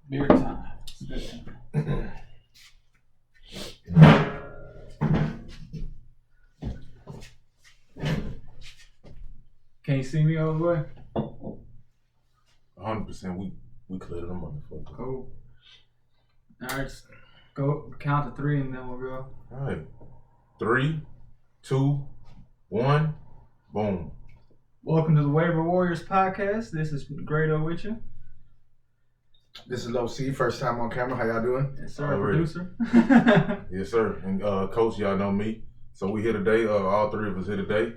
Beer time. It's good time. Can you see me all the way? 100%. We cleared them motherfucker. Cool. All right, just go count to 3 and then we'll go. All right. 3, 2, 1, boom. Welcome to the Waiver Warriors podcast. This is Grado with you. This is Low C, first time on camera. How y'all doing? Yes, sir, Already. producer. Yes, sir. And Coach, y'all know me. So we here today. All three of us here today.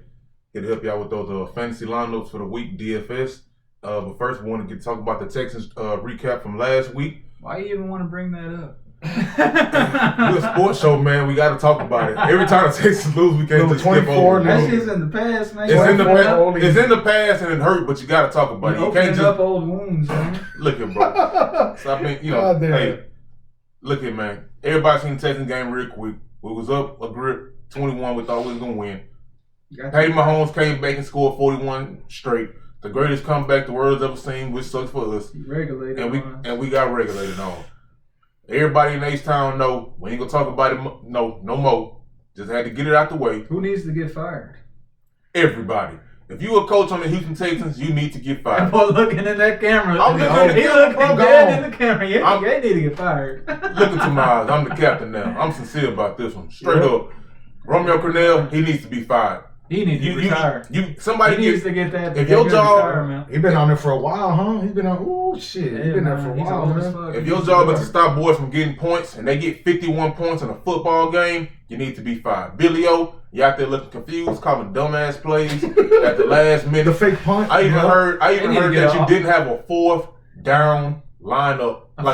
Here to help y'all with those fantasy lineups for the week, DFS. But first, we want to talk about the Texans recap from last week. Why you even want to bring that up? We're a sports show, man. We got to talk about it. Every time the Texans lose, we can't just skip over it. That shit's in the past, man. It's in the past and it hurt, but you got to talk about it. You can't just up old wounds, man. Look at bro. So I mean, hey, look at man. Everybody seen the Texans game real quick. We was up a grip 21. We thought we was gonna win. Patty Mahomes came back and scored 41 straight. The greatest comeback the world's ever seen, which sucks for us. Regulated and we got regulated on. Everybody in H-Town know we ain't gonna talk about it no more. Just had to get it out the way. Who needs to get fired? Everybody. If you a coach on the Houston Texans, you need to get fired. I'm looking in that camera. I'm looking in the camera. He looking dead in the camera. Yeah, they need to get fired. Look into my eyes. I'm the captain now. I'm sincere about this one. Straight up. Romeo Cornell, he needs to be fired. He needs to retire. Somebody needs to get that. If your job, he been on there for a while, huh? He's been on. Oh shit, yeah, he been there for a while, man. If your job is to stop boys from getting points and they get 51 points in a football game, you need to be fired. Billy O, you out there looking confused, calling dumbass plays at the last minute. The fake punt. I even heard that you didn't have a fourth down lineup. A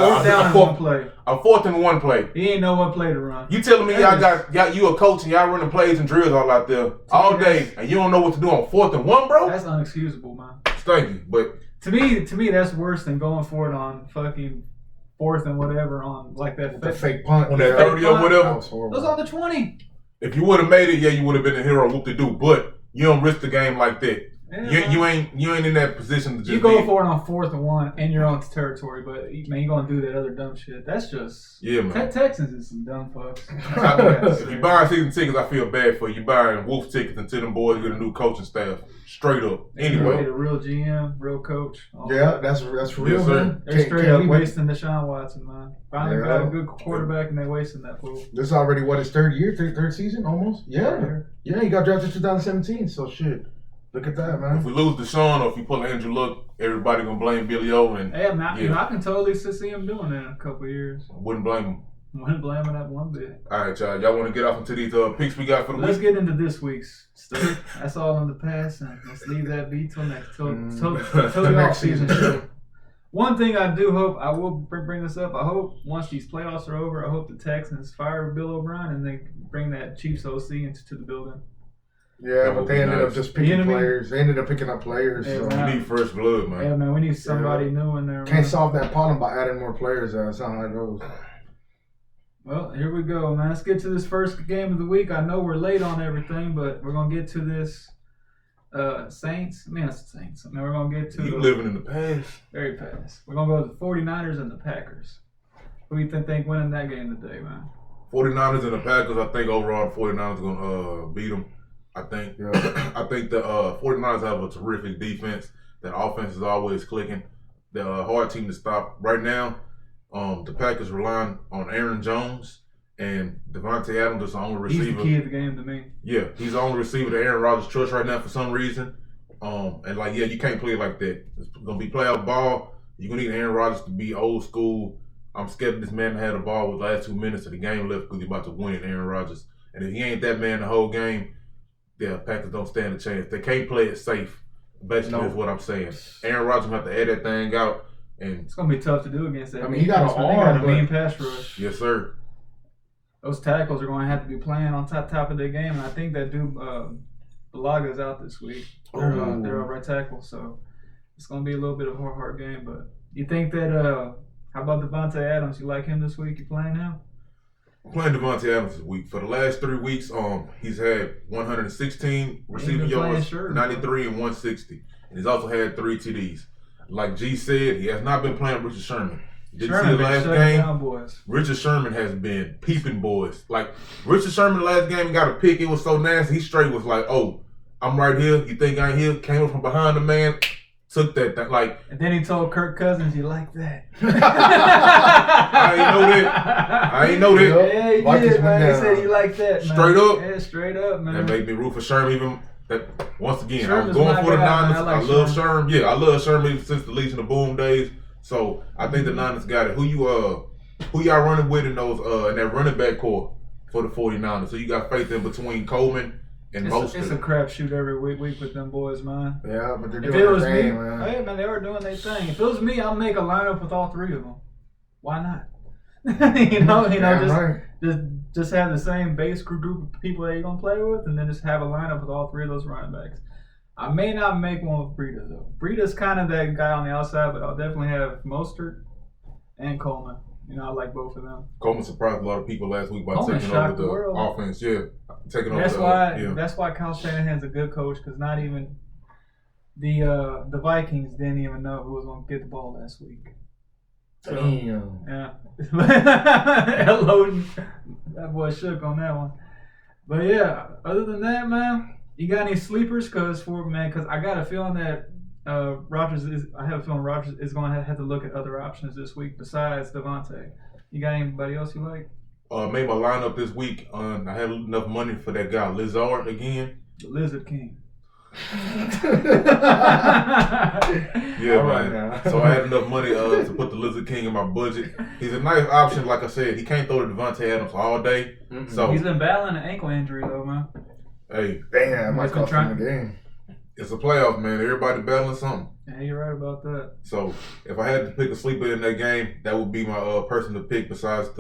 fourth and one play. He ain't know what play to run. You telling me you a coach and y'all running plays and drills all out there all day and you don't know what to do on 4th and 1, bro? That's unexcusable, man. Thank you, but to me that's worse than going for it on fucking 4th and whatever on like that the fake punt on that 30 or whatever. It was on the 20. If you would have made it, yeah, you would have been a hero. Whoop de do, but you don't risk the game like that. Yeah, you ain't in that position to just. You go for it on 4th and 1 in your own territory, but man, you gonna do that other dumb shit. That's just man. Texans is some dumb fucks. If you buying season tickets, I feel bad for you. You buying wolf tickets until them boys get a new coaching staff. Straight up. Anyway, a real GM, real coach. Yeah, that's real. Yes, man. They're straight up wasting Deshaun Watson, man. Finally got a good quarterback and they wasting that fool. This is already his third season almost. Yeah, he got drafted 2017. So shit. Look at that, man. If we lose Deshaun or if we pull Andrew Luck, everybody gonna blame Billy O. And I can totally see him doing that in a couple of years. I wouldn't blame him. Wouldn't blame him that one bit. All right, y'all. Y'all want to get off into these picks we got for the week? Let's get into this week's stuff. That's all in the past, and let's leave that be till the next season show. One thing I do hope, I will bring this up. I hope once these playoffs are over, I hope the Texans fire Bill O'Brien and they bring that Chiefs OC into the building. Yeah, but they ended up just picking players. They ended up picking up players. Yeah, so. We need fresh blood, man. Yeah, man, we need somebody new in there. Can't solve that problem by adding more players. That's not how it goes. Well, here we go, man. Let's get to this first game of the week. I know we're late on everything, but we're going to get to this Saints. I mean, that's the Saints. I mean, we're going to get to... You living in the past. Very past. We're going to go with the 49ers and the Packers. Who do you think winning that game today, man? 49ers and the Packers, I think overall the 49ers are going to beat them. I think the 49ers have a terrific defense. That offense is always clicking. They're a hard team to stop. Right now, the Packers relying on Aaron Jones and Devontae Adams is the only receiver. He's the key of the game to me. Yeah, he's the only receiver that Aaron Rodgers trusts right now for some reason. You can't play it like that. It's going to be playoff ball. You're going to need Aaron Rodgers to be old school. I'm scared this man had the ball with the last 2 minutes of the game left because he's about to win it, Aaron Rodgers. And if he ain't that man the whole game, yeah, Packers don't stand a chance. They can't play it safe. Basically, is what I'm saying. Aaron Rodgers will have to add that thing out, and it's gonna be tough to do against that. I mean, he got a mean pass rush. Yes, sir. Those tackles are going to have to be playing on top of their game, and I think that dude Balaga's out this week. They're a right tackle, so it's gonna be a little bit of a hard game. But you think that? How about Devontae Adams? You like him this week? You playing him? I'm playing Devontae Adams this week. For the last 3 weeks, he's had 116 receiving yards, 93 and 160. And he's also had 3 TDs. Like G said, he has not been playing Richard Sherman. Did you see the last shutting game? down boys. Richard Sherman has been peeping boys. Like, Richard Sherman the last game got a pick. It was so nasty. He straight was like, oh, I'm right here. You think I ain't here? Came up from behind the man. Took that thing. Like, and then he told Kirk Cousins, you like that? I ain't know that. Yeah, he did, man. He said you like that, man. Straight up? Yeah, straight up, man. That made me root for Sherman even. That, once again, Sherman's I was going for the Niners. Man. I love Sherman. Yeah, I love Sherman since the Legion of Boom days. So I think the Niners got it. Who y'all running with in those in that running back core for the 49ers? So you got faith in between Coleman and Mostert. It's a crapshoot every week with them boys, man. Yeah, but they're if doing it was their me, thing, man. Hey, man, they were doing their thing. If it was me, I'd make a lineup with all three of them. Why not? Just have the same base group of people that you're gonna play with, and then just have a lineup with all three of those running backs. I may not make one with Breida though. Breida's kind of that guy on the outside, but I'll definitely have Mostert and Coleman. I like both of them. Coleman surprised a lot of people last week by Coleman taking over the world. Offense. Yeah, taking that's over. That's why Kyle Shanahan's a good coach, because not even the Vikings didn't even know who was gonna get the ball last week. So, Damn. Yeah. Ello, that boy shook on that one. But yeah, other than that, man, you got any sleepers? Because I got a feeling that Rodgers is going to have to look at other options this week besides Devontae. You got anybody else you like? Made my lineup this week. I had enough money for that guy Lizard again. The Lizard King. Yeah, man. So I had enough money to put the Lizard King in my budget. He's a nice option. Like I said, he can't throw to Devontae Adams all day. Mm-hmm. So he's been battling an ankle injury though, man. Hey, damn, I might cost him the game. It's a playoff, man. Everybody battling something. Yeah, you're right about that. So if I had to pick a sleeper in that game, that would be my person to pick. Besides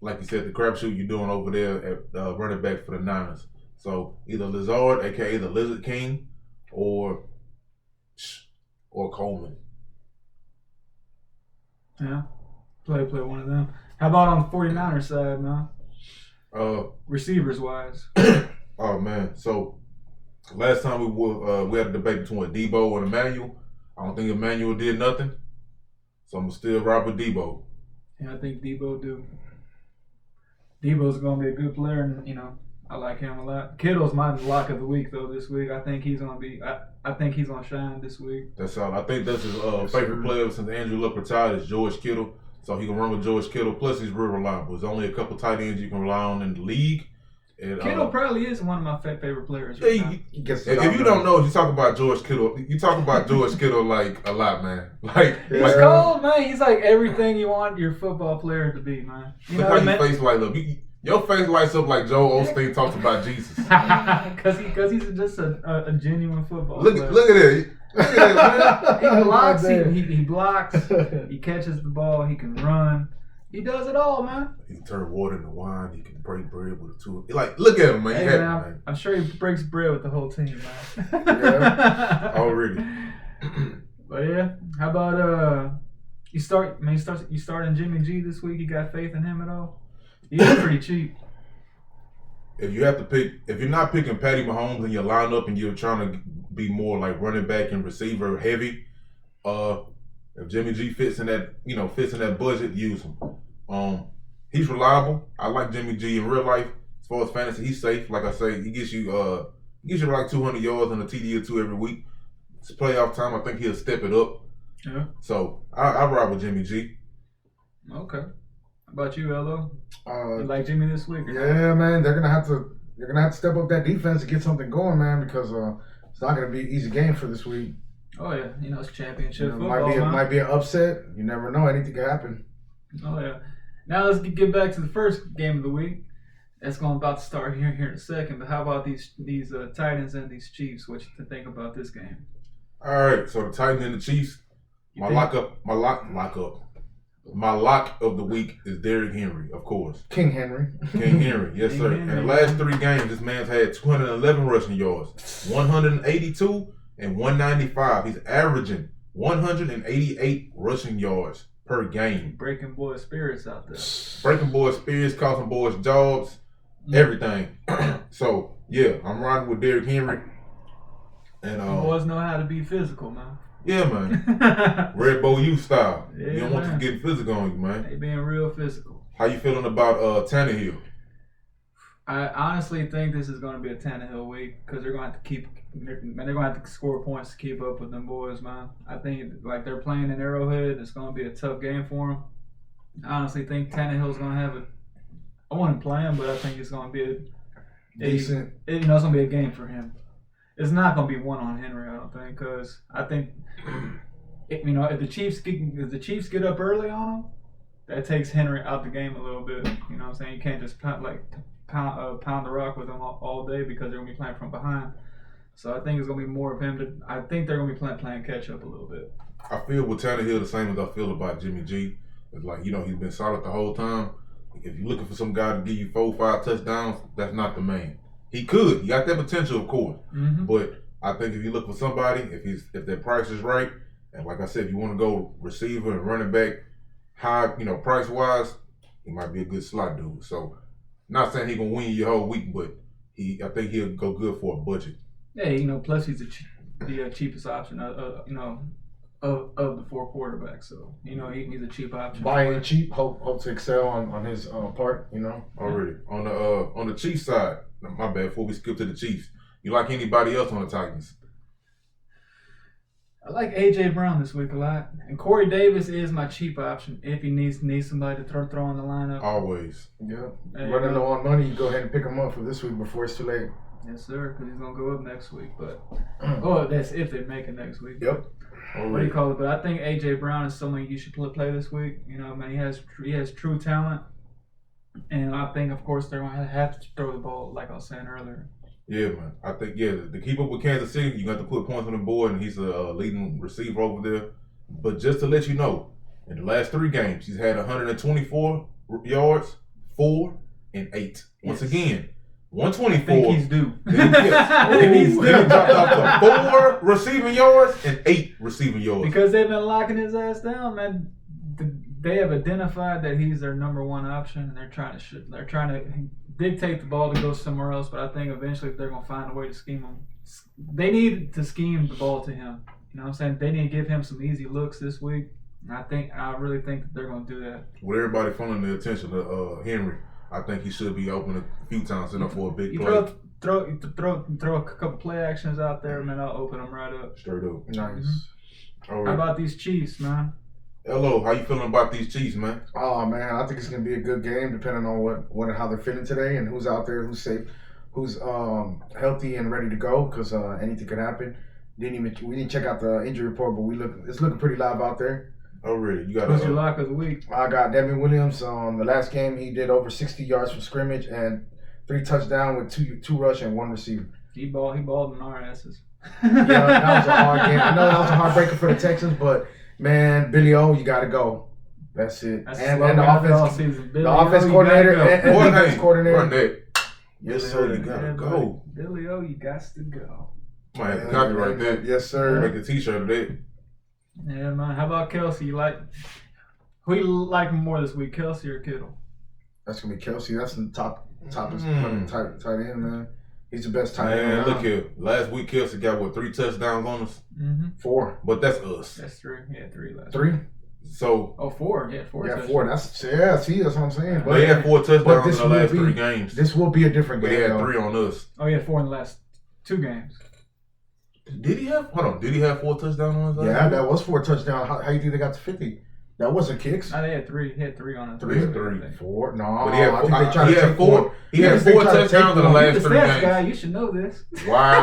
like you said, the crapshoot you're doing over there at running back for the Niners. So either Lizard, aka the Lizard King, or Coleman. Yeah, play one of them. How about on the 49ers side, man? Receivers wise. Oh man, so last time we had a debate between Debo and Emmanuel. I don't think Emmanuel did nothing, so I'm gonna still rock with Debo. Yeah, I think Debo do. Debo's gonna be a good player, and I like him a lot. Kittle's my lock of the week though this week. I think he's gonna be. I think he's gonna shine this week. That's all. I think that's his favorite player since Andrew Luck retired is George Kittle. So he can run with George Kittle. Plus he's real reliable. There's only a couple tight ends you can rely on in the league. And, Kittle probably is one of my favorite players. Right now. If you don't know, you talk about George Kittle. You talk about George Kittle like a lot, man. Like he's cold, man. He's like everything you want your football player to be, man. Look how your face light up. Your face lights up like Joel Osteen talks about Jesus. Because he's just a genuine football player. Look at it. Look at it, man. He blocks. He blocks. He catches the ball. He can run. He does it all, man. He can turn water into wine. He can break bread with a tool. Like, look at him, man. Hey, man. I'm sure he breaks bread with the whole team, man. Yeah, already. But yeah, how about you starting Jimmy G this week? You got faith in him at all? He's pretty cheap. If you're not picking Patty Mahomes in your lineup and you're trying to be more like running back and receiver heavy, if Jimmy G fits in that budget, use him. He's reliable. I like Jimmy G in real life. As far as fantasy, he's safe. Like I say, he gets you like 200 yards and a TD or two every week. It's playoff time. I think he'll step it up. Yeah. So I ride with Jimmy G. Okay. How about you, Ello? You like Jimmy this week? Yeah, man. They're gonna have to step up that defense to get something going, man, because it's not gonna be an easy game for this week. Oh yeah, it's championship football. Might be an upset. You never know. Anything can happen. Oh yeah. Now let's get back to the first game of the week. That's about to start here in a second. But how about these Titans and these Chiefs? What you think about this game? All right. So the Titans and the Chiefs. My lock of the week is Derrick Henry, of course. King Henry. Yes, sir. In the last 3 games, this man's had 211 rushing yards, 182 and 195. He's averaging 188 rushing yards per game. Breaking boys' spirits out there. Breaking boys' spirits, costing boys jobs, everything. So, yeah, I'm riding with Derrick Henry. And boys know how to be physical, man. Yeah, man. Red Bull U style. Yeah, you don't want man. to get physical on you, man. They being real physical. How you feeling about Tannehill? I honestly think this is going to be a Tannehill week because they're going to have to they're going to have to score points to keep up with them boys, man. I think like they're playing in Arrowhead. It's going to be a tough game for them. I honestly think Tannehill's going to have I want him playing, but I think it's going to be decent. It's going to be a game for him. It's not going to be one on Henry, I don't think, because I think if the Chiefs get up early on him, that takes Henry out the game a little bit. You know what I'm saying? You can't just pound the rock with him all day because they're going to be playing from behind. So I think it's going to be more of him. I think they're going to be playing catch up a little bit. I feel with Tannehill the same as I feel about Jimmy G. It's like, he's been solid the whole time. If you're looking for some guy to give you 4-5 touchdowns, that's not the man. He could. He got that potential, of course. Mm-hmm. But I think if you look for somebody, if their price is right, and like I said, if you want to go receiver and running back high, price wise, he might be a good slot dude. So, not saying he gonna win you your whole week, but I think he'll go good for a budget. Yeah, plus he's the cheapest option. Of the 4 quarterbacks, so he's a cheap option. Buying cheap, hope to excel on his part. Already on the Chiefs side. My bad. Before we skip to the Chiefs, you like anybody else on the Titans? I like AJ Brown this week a lot, and Corey Davis is my cheap option if he needs somebody to throw in the lineup. Always. Yeah. Running low on money, you go ahead and pick him up for this week before it's too late. Yes, sir. Because he's gonna go up next week, but that's if they make it next week. Yep. What do you call it? But I think AJ Brown is someone you should play this week. Man, he has true talent, and I think of course they're gonna have to throw the ball like I was saying earlier. Yeah, man. I think to keep up with Kansas City, you got to put points on the board, and he's a leading receiver over there. But just to let you know, in the last 3 games, he's had 124 yards, 4 and 8. Once again, 124. I think he's due. Then he dropped off to 4 receiving yards and 8 receiving yards. Because they've been locking his ass down, man. They have identified that he's their number one option, and they're trying to dictate the ball to go somewhere else. But I think eventually they're gonna find a way to scheme him. They need to scheme the ball to him. You know what I'm saying? They need to give him some easy looks this week. And I really think that they're gonna do that. With everybody funneling the attention to Henry, I think he should be open a few times enough for a big play. Throw a couple play actions out there, man. I'll open them right up. Straight up. Nice. Mm-hmm. All right. How about these Chiefs, man? Ello, how you feeling about these Chiefs, man? Oh man, I think it's gonna be a good game, depending on what and how they're feeling today, and who's out there, who's safe, who's healthy and ready to go, because anything could happen. We didn't check out the injury report, but it's looking pretty live out there. Oh really? You got who's your lock of the week? I got Devin Williams. The last game he did over 60 yards from scrimmage and 3 touchdowns with two rush and 1 receiver. He balled in our asses. Yeah, that was a hard game. I know that was a heartbreaker for the Texans, but man, Billy O, you got to go. That's it. And the offense coordinator and defense coordinator. Yes, sir. You got to go. Billy O, you got to go. Might have to copyright that. Yes, sir. Make a T-shirt of that. Yeah, man. How about Kelsey? Who you like more this week, Kelsey or Kittle? That's gonna be Kelsey. That's the top tight end, man. He's the best tight end. Man, look here. Last week Kelsey got 3 touchdowns on us? Mm-hmm. 4. But that's us. That's 3. He had 3 last 3? week. So 4. Yeah, 4. Yeah, 4. See, that's what I'm saying. But he had 4 touchdowns in the last 3 games. This will be a different game. But he had 3 on us. Oh, he had 4 in the last 2 games. Did he have 4 touchdowns on us? Yeah, that was 4 touchdowns. How you think they got to 50? That wasn't kicks. No, they had 3. He had 3 on us. 3, 4. No, but he had 4. He had 4 touchdowns in the last 3 games. Guy, you should know this. Wow.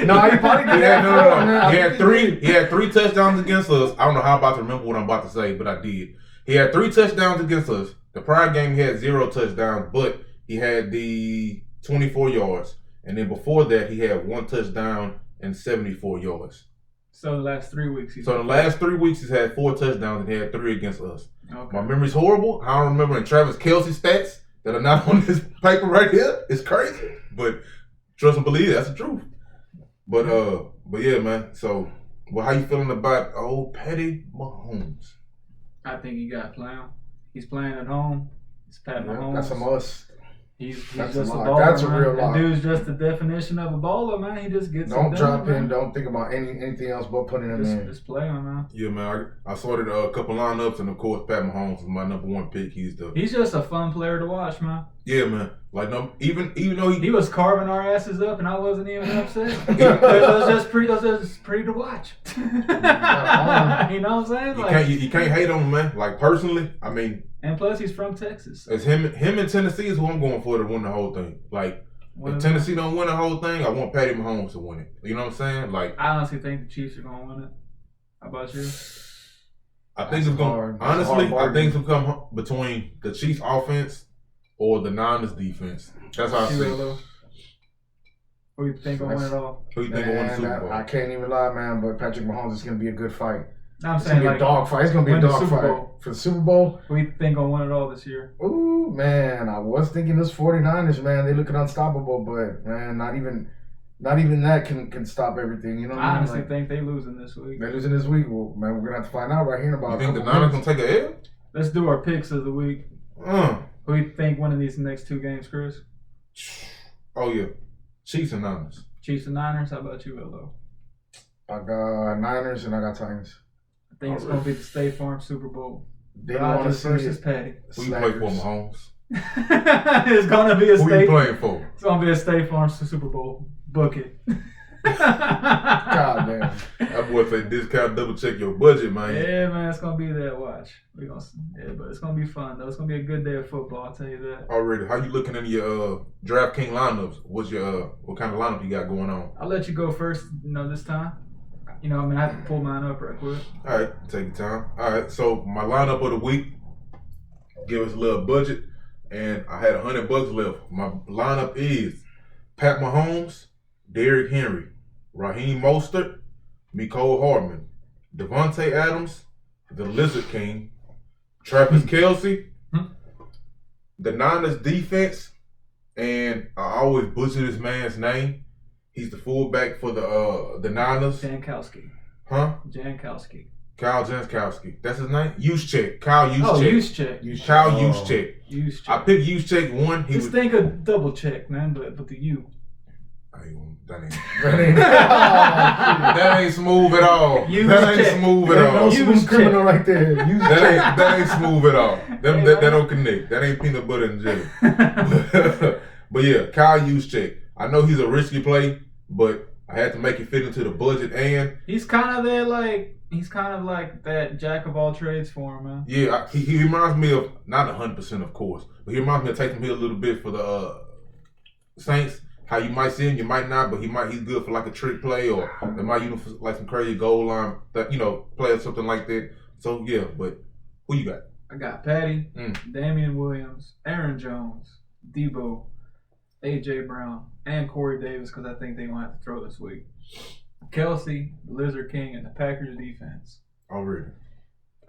No, he probably did. No. He had 3 touchdowns against us. I don't know how I'm about to remember what I'm about to say, but I did. He had 3 touchdowns against us. The prior game he had 0 touchdowns, but he had the 24 yards. And then before that, he had 1 touchdown and 74 yards. So the last 3 weeks he's had 4 touchdowns and he had 3 against us. Okay. My memory's horrible. I don't remember any Travis Kelce stats that are not on this paper right here. It's crazy. But trust and believe, that's the truth. But yeah, man. So, how you feeling about old Patty Mahomes? I think he got playing. He's playing at home. It's Pat Mahomes. That's a must. He's That's just a a lock. baller. That's a man. real That lock. dude's just the definition of a baller, man. He just gets Don't it drop done, in. man. Don't think about anything else but putting him in. Just play him, man. Yeah, man. I sorted a couple lineups, and of course, Pat Mahomes is my number one pick. He's just a fun player to watch, man. Yeah, man. Like even though he was carving our asses up, and I wasn't even upset. It was just pretty to watch. You know what I'm saying? You can't hate on him, man. Like personally, I mean. And plus, he's from Texas. It's him and Tennessee is who I'm going for to win the whole thing. Like, if Tennessee don't win the whole thing, I want Patty Mahomes to win it. You know what I'm saying? Like, I honestly think the Chiefs are going to win it. How about you? I think it's going. Honestly, I think it's going to come between the Chiefs offense or the Niners defense. That's how I see it. Who you think will win it all? Who you think will win the Super Bowl? I can't even lie, man. But Patrick Mahomes is going to be a good fight. I'm it's saying gonna be a dog fight. It's gonna be a dog fight for the Super Bowl. Who you think gonna win it all this year? Ooh, man, I was thinking this 49ers, man. They looking unstoppable, but man, not even that can stop everything. You know what I mean? honestly think they losing this week. They're losing this week. Well, man, we're gonna have to find out right here in about. You think the Niners gonna take a L? Let's do our picks of the week. Who you think winning these next two games, Chris? Oh yeah, Chiefs and Niners. Chiefs and Niners. How about you, Ello? I got Niners and I got Titans. I think it's going to be the State Farm Super Bowl. They want to see versus Patty. Who you play for, Mahomes? It's going to be a Who you playing for? It's going to be a State Farm Super Bowl. Book it. God damn. That boy say discount, double check your budget, man. Yeah, man, it's going to be that. Watch. But it's going to be fun, though. It's going to be a good day of football, I'll tell you that. Already. How you looking in your DraftKings lineups? What's your what kind of lineup you got going on? I'll let you go first, this time. I have to pull mine up right quick. All right, take your time. All right, so my lineup of the week, give us a little budget, and I had $100 left. My lineup is Pat Mahomes, Derrick Henry, Raheem Mostert, Mecole Hardman, Devontae Adams, the Lizard King, Travis Kelce, the Niners defense, and I always butcher this man's name. He's the fullback for the Niners. Jankowski. Huh? Jankowski. Kyle Jankowski. That's his name? Juszczyk. Kyle Juszczyk. Oh, Juszczyk. Kyle Juszczyk. Juszczyk. I picked Juszczyk one. Just think of double check, man, but the U. That ain't smooth at all. That ain't smooth at all. No smooth criminal right there. That ain't smooth at all. That don't connect. That ain't peanut butter and jelly. But yeah, Kyle Juszczyk. I know he's a risky play, but I had to make it fit into the budget, and he's kind of like that jack of all trades for him, man. Yeah, he reminds me of, not 100% of course, but he reminds me of Taysom Hill a little bit for the Saints. How you might see him, you might not, but he's good for like a trick play, or they might use him for like some crazy goal line play or something like that. So yeah, but who you got? I got Patty, Damian Williams, Aaron Jones, Debo, AJ Brown, and Corey Davis, because I think they're going to have to throw this week. Kelce, the Lizard King, and the Packers defense. Already.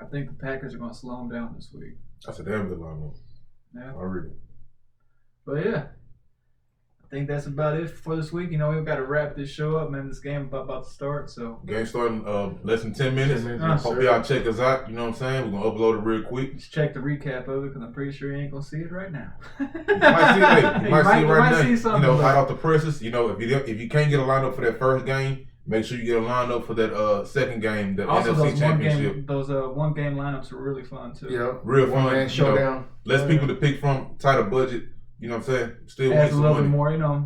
I think the Packers are going to slow them down this week. That's a damn good lineup. Yeah. Already. But yeah, I think that's about it for this week. We've got to wrap this show up, man. This game about to start, so. Game starting less than 10 minutes. 10 minutes. Hope y'all check us out. You know what I'm saying? We're going to upload it real quick. Just check the recap of it, because I'm pretty sure you ain't going to see it right now. You might see it right now. See something hot off the presses. If you can't get a lineup for that first game, make sure you get a lineup for that second game, the also, NFC Championship. Those one-game lineups are really fun, too. Yeah. Real fun. Man showdown. Less people to pick from, tighter budget. You know what I'm saying? Still adds win some a little money. bit more,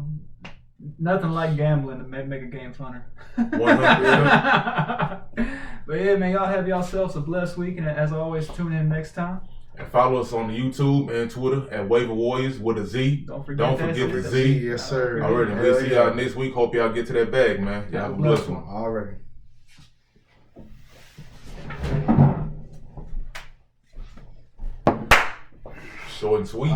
nothing like gambling to make a game funner. 100%. But yeah, man, y'all have yourselves a blessed week, and as always, tune in next time. And follow us on the YouTube and Twitter at Waiver Warriors with a Z. Don't forget the Z. Yes, sir. All right, we'll see y'all next week. Hope y'all get to that bag, man. Y'all have a blessed one. Already. Short and sweet.